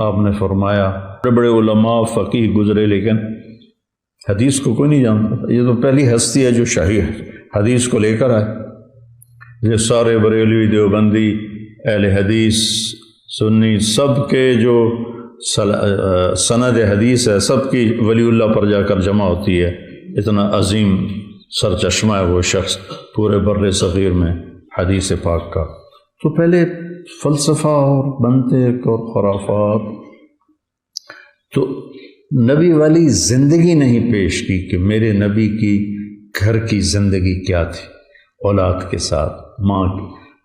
آپ نے فرمایا بڑے بڑے علماء فقیہ گزرے لیکن حدیث کو کوئی نہیں جانتا. یہ تو پہلی ہستی ہے جو شاہی حدیث کو لے کر آئے. یہ سارے بریلوی دیوبندی اہل حدیث سنی سب کے جو سند حدیث ہے سب کی ولی اللہ پر جا کر جمع ہوتی ہے. اتنا عظیم سرچشمہ ہے وہ شخص پورے بر صغیر میں حدیث پاک کا. تو پہلے فلسفہ اور منطق اور خرافات، تو نبی والی زندگی نہیں پیش کی کہ میرے نبی کی گھر کی زندگی کیا تھی، اولاد کے ساتھ، ماں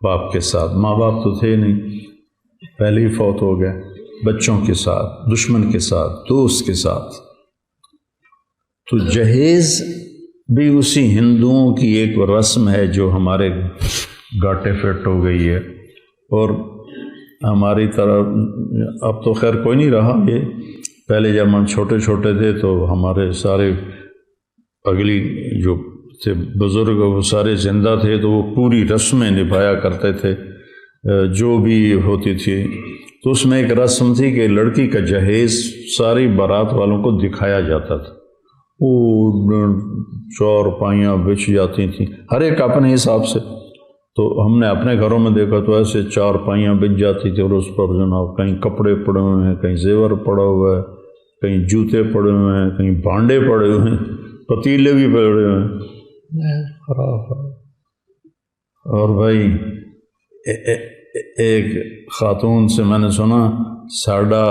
باپ کے ساتھ. ماں باپ تو تھے نہیں، پہلے ہی فوت ہو گئے. بچوں کے ساتھ، دشمن کے ساتھ، دوست کے ساتھ. تو جہیز بھی اسی ہندوؤں کی ایک رسم ہے جو ہمارے گاٹے فٹ ہو گئی ہے. اور ہماری طرح اب تو خیر کوئی نہیں رہا. یہ پہلے جب ہم چھوٹے چھوٹے تھے تو ہمارے سارے اگلی جو تھے بزرگ وہ سارے زندہ تھے تو وہ پوری رسمیں نبھایا کرتے تھے جو بھی ہوتی تھی. تو اس میں ایک رسم تھی کہ لڑکی کا جہیز ساری بارات والوں کو دکھایا جاتا تھا. وہ چار پائیاں بچھ جاتی تھیں ہر ایک اپنے حساب سے. تو ہم نے اپنے گھروں میں دیکھا تو ایسے چار پائیاں بچ جاتی تھی اور اس پر جناب کہیں کپڑے پڑے ہوئے ہیں، کہیں زیور پڑا ہوا ہے، کہیں جوتے پڑے ہوئے ہیں، کہیں بانڈے پڑے ہوئے ہیں، پتیلے بھی پڑے ہوئے ہیں. اور بھائی ایک خاتون سے میں نے سنا ساڈا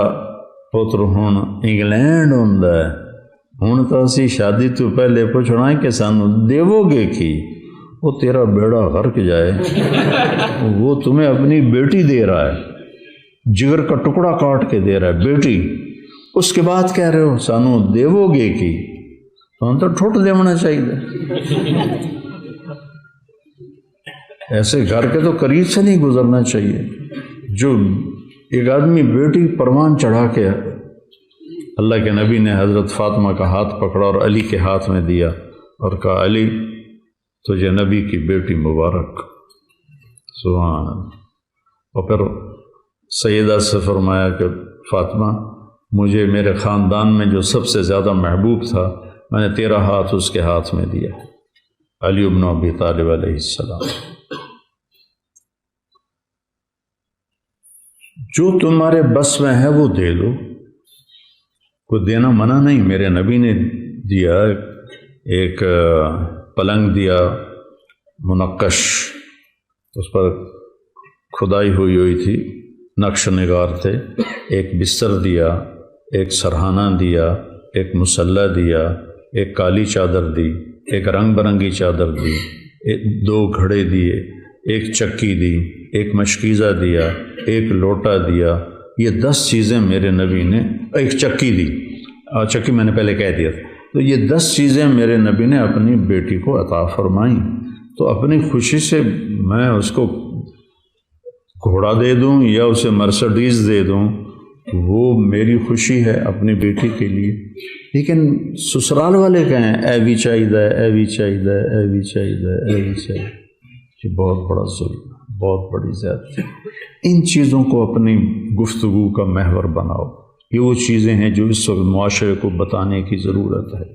پتر ہن انگلینڈ ہوندا ہے، ہن تو اسی شادی تو پہلے پوچھنا ہے کہ سانو دیو گے کی. وہ تیرا بیڑا غرق جائے، وہ تمہیں اپنی بیٹی دے رہا ہے، جگر کا ٹکڑا کاٹ کے دے رہا ہے بیٹی، اس کے بعد کہہ رہے ہو سانو دیو گے کی. ہم تو ٹھٹ دیونا چاہیے. ایسے گھر کے تو قریب سے نہیں گزرنا چاہیے. جو ایک آدمی بیٹی پروان چڑھا کے اللہ کے نبی نے حضرت فاطمہ کا ہاتھ پکڑا اور علی کے ہاتھ میں دیا اور کہا علی تجھے نبی کی بیٹی مبارک. سبحان اللہ. اور پھر سیدہ سے فرمایا کہ فاطمہ مجھے میرے خاندان میں جو سب سے زیادہ محبوب تھا میں نے تیرا ہاتھ اس کے ہاتھ میں دیا، علی بن ابی طالب علیہ السلام. جو تمہارے بس میں ہے وہ دے دو، کوئی دینا منع نہیں. میرے نبی نے دیا، ایک پلنگ دیا منقش، اس پر کھدائی ہوئی تھی، نقش نگار تھے. ایک بستر دیا، ایک سرہانہ دیا، ایک مسلح دیا، ایک کالی چادر دی، ایک رنگ برنگی چادر دی، دو گھڑے دیے، ایک چکی دی، ایک مشکیزہ دیا، ایک لوٹا دیا. یہ 10 چیزیں میرے نبی نے، ایک چکی دی، چکی میں نے پہلے کہہ دیا تھا. تو یہ 10 چیزیں میرے نبی نے اپنی بیٹی کو عطا فرمائیں. تو اپنی خوشی سے میں اس کو گھوڑا دے دوں یا اسے مرسڈیز دے دوں، وہ میری خوشی ہے اپنی بیٹی کے لیے. لیکن سسرال والے کہیں اے بھی چاہیے، اے بھی چاہیے، اے بھی چاہیے، اے بھی چاہیے. یہ بہت بڑا ظلم، بہت بڑی زیادتی. ان چیزوں کو اپنی گفتگو کا محور بناؤ. یہ وہ چیزیں ہیں جو اس وقت معاشرے کو بتانے کی ضرورت ہے.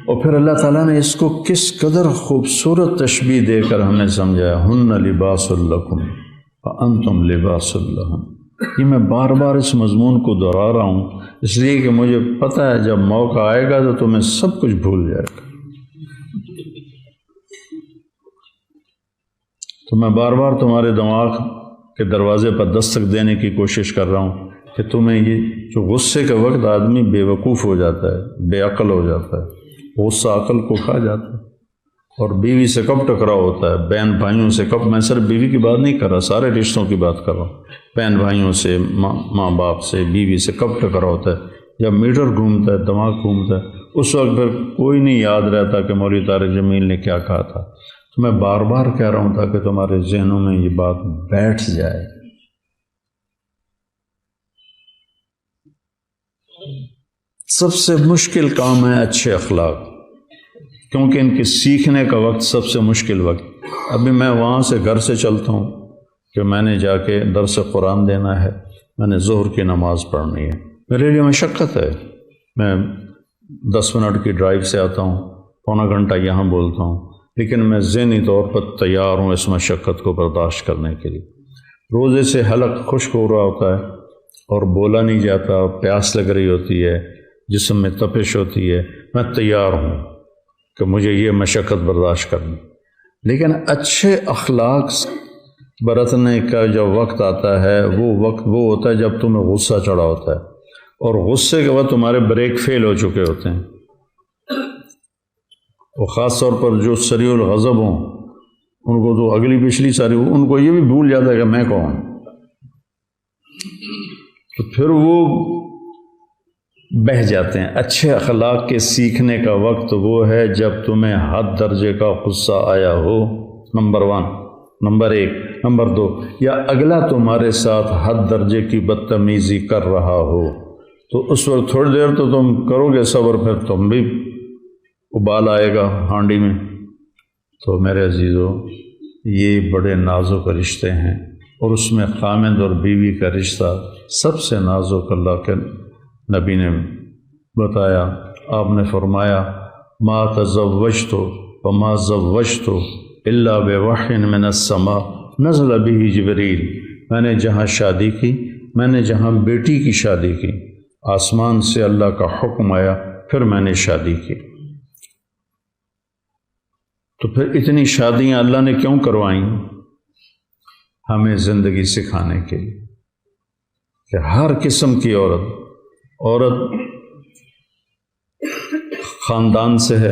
اور پھر اللہ تعالیٰ نے اس کو کس قدر خوبصورت تشبیہ دے کر ہمیں سمجھایا. ہن لباس لکم وانتم لباس لہن. یہ میں بار بار اس مضمون کو دہرا رہا ہوں اس لیے کہ مجھے پتہ ہے جب موقع آئے گا تو تمہیں سب کچھ بھول جائے گا. تو میں بار بار تمہارے دماغ کے دروازے پر دستک دینے کی کوشش کر رہا ہوں کہ تمہیں یہ جو غصے کے وقت آدمی بے وقوف ہو جاتا ہے، بے عقل ہو جاتا ہے، غصہ عقل کو کھا جاتا ہے. اور بیوی سے کب ٹکراؤ ہوتا ہے، بہن بھائیوں سے کب، میں صرف بیوی کی بات نہیں کر رہا، سارے رشتوں کی بات کر رہا ہوں. بہن بھائیوں سے، ماں باپ سے، بیوی سے کب ٹکراؤ ہوتا ہے؟ جب میٹر گھومتا ہے، دماغ گھومتا ہے، اس وقت پھر کوئی نہیں یاد رہتا کہ مولوی طارق جمیل نے کیا کہا تھا. تو میں بار بار کہہ رہا ہوں تاکہ تمہارے ذہنوں میں یہ بات بیٹھ جائے. سب سے مشکل کام ہے اچھے اخلاق، کیونکہ ان کے سیکھنے کا وقت سب سے مشکل وقت. ابھی میں وہاں سے گھر سے چلتا ہوں کہ میں نے جا کے درس قرآن دینا ہے، میں نے ظہر کی نماز پڑھنی ہے، میرے لیے مشقت ہے، میں 10 منٹ کی ڈرائیو سے آتا ہوں، پونا گھنٹہ یہاں بولتا ہوں، لیکن میں ذہنی طور پر تیار ہوں اس مشقت کو برداشت کرنے کے لیے۔ روزے سے حلق خشک ہو رہا ہوتا ہے اور بولا نہیں جاتا، پیاس لگ رہی ہوتی ہے، جسم میں تپش ہوتی ہے، میں تیار ہوں کہ مجھے یہ مشقت برداشت کرنی، لیکن اچھے اخلاق برتنے کا جو وقت آتا ہے وہ وقت وہ ہوتا ہے جب تمہیں غصہ چڑھا ہوتا ہے، اور غصے کے بعد تمہارے بریک فیل ہو چکے ہوتے ہیں، اور خاص طور پر جو سریع الغضب ہوں ان کو تو اگلی پچھلی ساری ان کو یہ بھی بھول جاتا ہے کہ میں کون، تو پھر وہ بہہ جاتے ہیں۔ اچھے اخلاق کے سیکھنے کا وقت وہ ہے جب تمہیں حد درجے کا غصہ آیا ہو، نمبر 1، نمبر 1، نمبر 2، یا اگلا تمہارے ساتھ حد درجے کی بدتمیزی کر رہا ہو، تو اس وقت تھوڑی دیر تو تم کرو گے صبر، پھر تم بھی ابال آئے گا ہانڈی میں۔ تو میرے عزیزو، یہ بڑے نازک رشتے ہیں، اور اس میں خامند اور بیوی کا رشتہ سب سے نازک اللہ کے نبی نے بتایا۔ آپ نے فرمایا ما تزوجت وما زوجت الا بوحی من السماء نزل به جبریل، میں نے جہاں شادی کی، میں نے جہاں بیٹی کی شادی کی، آسمان سے اللہ کا حکم آیا، پھر میں نے شادی کی۔ تو پھر اتنی شادیاں اللہ نے کیوں کروائیں؟ ہمیں زندگی سکھانے کے لیے کہ ہر قسم کی عورت خاندان سے ہے،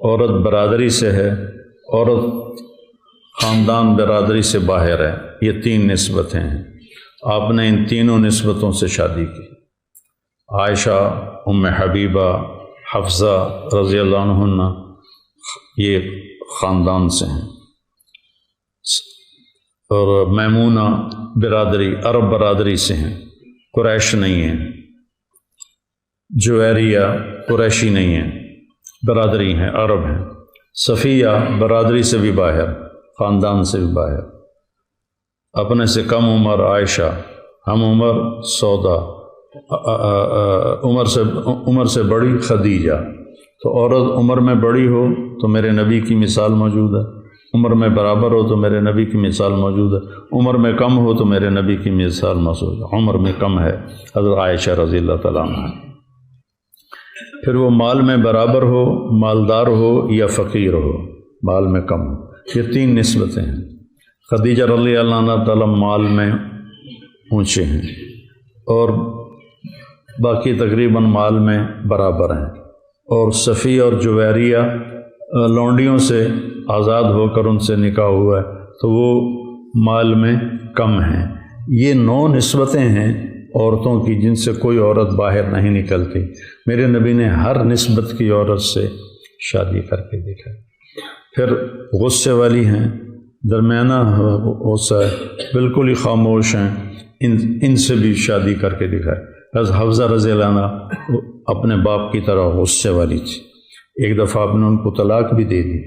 عورت برادری سے ہے، عورت خاندان برادری سے باہر ہے، یہ 3 نسبتیں ہیں۔ آپ نے ان تینوں نسبتوں سے شادی کی۔ عائشہ، ام حبیبہ، حفصہ رضی اللہ عنہ یہ خاندان سے ہیں، اور میمونہ برادری عرب برادری سے ہیں، قریش نہیں ہیں۔ جویریہ قریشی نہیں ہیں، برادری ہیں، عرب ہیں۔ صفیہ برادری سے بھی باہر، خاندان سے بھی باہر۔ اپنے سے کم عمر عائشہ، ہم عمر سودا، عمر سے بڑی خدیجہ۔ تو عورت عمر میں بڑی ہو تو میرے نبی کی مثال موجود ہے، عمر میں برابر ہو تو میرے نبی کی مثال موجود ہے، عمر میں کم ہو تو میرے نبی کی مثال موجود ہے۔ عمر میں کم ہے حضرت عائشہ رضی اللہ تعالیٰ عنہ۔ پھر وہ مال میں برابر ہو، مالدار ہو یا فقیر ہو، مال میں کم ہو، یہ 3 نسبتیں ہیں۔ خدیجہ رضی اللہ عنہ تعالیٰ مال میں اونچے ہیں، اور باقی تقریباً مال میں برابر ہیں، اور صفیہ اور جویریہ لونڈیوں سے آزاد ہو کر ان سے نکاح ہوا ہے تو وہ مال میں کم ہیں۔ یہ 9 نسبتیں ہیں عورتوں کی جن سے کوئی عورت باہر نہیں نکلتی۔ میرے نبی نے ہر نسبت کی عورت سے شادی کر کے دیکھا۔ پھر غصے والی ہیں، درمیانہ غصہ ہے، بالکل ہی خاموش ہیں، ان سے بھی شادی کر کے دکھائے۔ حفصہ رضی اللہ عنہ اپنے باپ کی طرح غصے والی تھی، ایک دفعہ آپ نے ان کو طلاق بھی دے دی،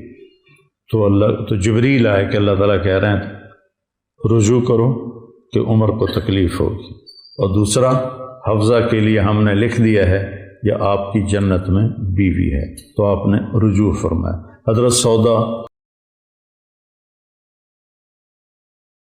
تو جبریل آئے کہ اللہ تعالیٰ کہہ رہے ہیں رجوع کرو کہ عمر کو تکلیف ہوگی، اور دوسرا حفصہ کے لیے ہم نے لکھ دیا ہے یہ آپ کی جنت میں بیوی ہے، تو آپ نے رجوع فرمایا۔ حضرت سودا